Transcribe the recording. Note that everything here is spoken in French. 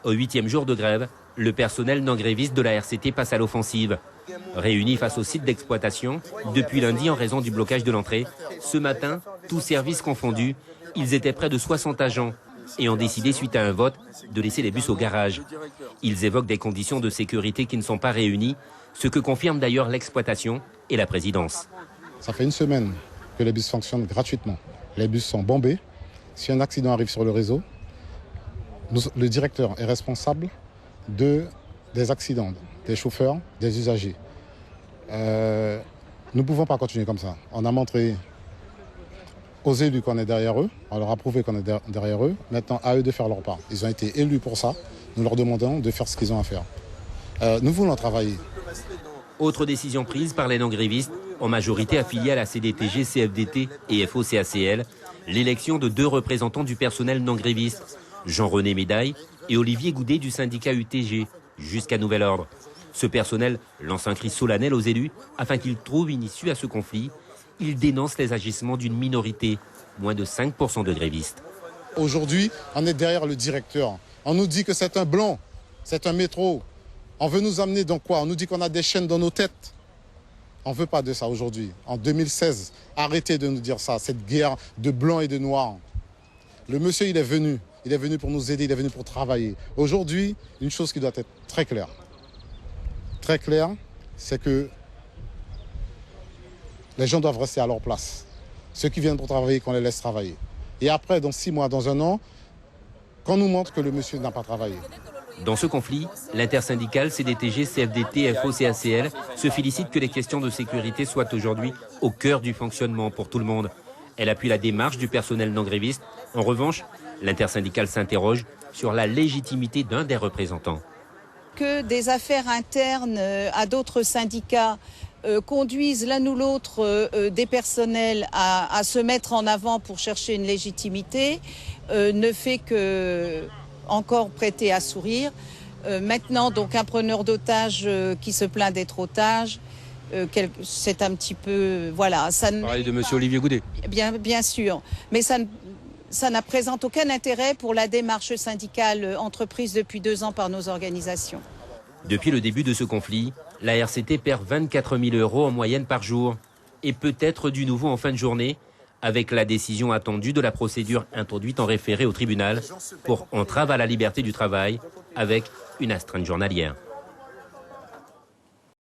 Au 8e jour de grève, le personnel non gréviste de la RCT passe à l'offensive. Réunis face au site d'exploitation, depuis lundi en raison du blocage de l'entrée, ce matin, tous services confondus, ils étaient près de 60 agents et ont décidé, suite à un vote, de laisser les bus au garage. Ils évoquent des conditions de sécurité qui ne sont pas réunies, ce que confirment d'ailleurs l'exploitation et la présidence. Ça fait une semaine que les bus fonctionnent gratuitement. Les bus sont bombés. Si un accident arrive sur le réseau, le directeur est responsable des accidents, des chauffeurs, des usagers. Nous ne pouvons pas continuer comme ça. On a montré aux élus qu'on est derrière eux, on leur a prouvé qu'on est derrière eux. Maintenant, à eux de faire leur part. Ils ont été élus pour ça. Nous leur demandons de faire ce qu'ils ont à faire. Nous voulons travailler. Autre décision prise par les non-grévistes, en majorité affiliés à la CDTG, CFDT et FOCACL, l'élection de 2 représentants du personnel non-gréviste, Jean-René Médaille et Olivier Goudet du syndicat UTG, jusqu'à nouvel ordre. Ce personnel lance un cri solennel aux élus afin qu'ils trouvent une issue à ce conflit. Il dénonce les agissements d'une minorité, moins de 5% de grévistes. Aujourd'hui, on est derrière le directeur. On nous dit que c'est un blanc, c'est un métro. On veut nous amener dans quoi? On nous dit qu'on a des chaînes dans nos têtes. On ne veut pas de ça aujourd'hui. En 2016, arrêtez de nous dire ça, cette guerre de blanc et de noir. Le monsieur, il est venu pour nous aider, il est venu pour travailler. Aujourd'hui, une chose qui doit être très claire. Très claire, c'est que les gens doivent rester à leur place. Ceux qui viennent pour travailler, qu'on les laisse travailler. Et après, dans 6 mois, dans 1 an, qu'on nous montre que le monsieur n'a pas travaillé. Dans ce conflit, l'intersyndicale CDTG, CFDT, FOCACL se félicite que les questions de sécurité soient aujourd'hui au cœur du fonctionnement pour tout le monde. Elle appuie la démarche du personnel non gréviste. En revanche, l'intersyndicale s'interroge sur la légitimité d'un des représentants. Que des affaires internes à d'autres syndicats conduisent l'un ou l'autre des personnels à se mettre en avant pour chercher une légitimité ne fait que encore prêter à sourire. Maintenant, donc, un preneur d'otages qui se plaint d'être otage, c'est un petit peu... Voilà. Ça Vous parlez de M. Olivier Goudet. Bien sûr, mais ça ne présente aucun intérêt pour la démarche syndicale entreprise depuis 2 ans par nos organisations. Depuis le début de ce conflit, la RCT perd 24 000 € en moyenne par jour. Et peut-être du nouveau en fin de journée, avec la décision attendue de la procédure introduite en référé au tribunal pour entrave à la liberté du travail, avec une astreinte journalière.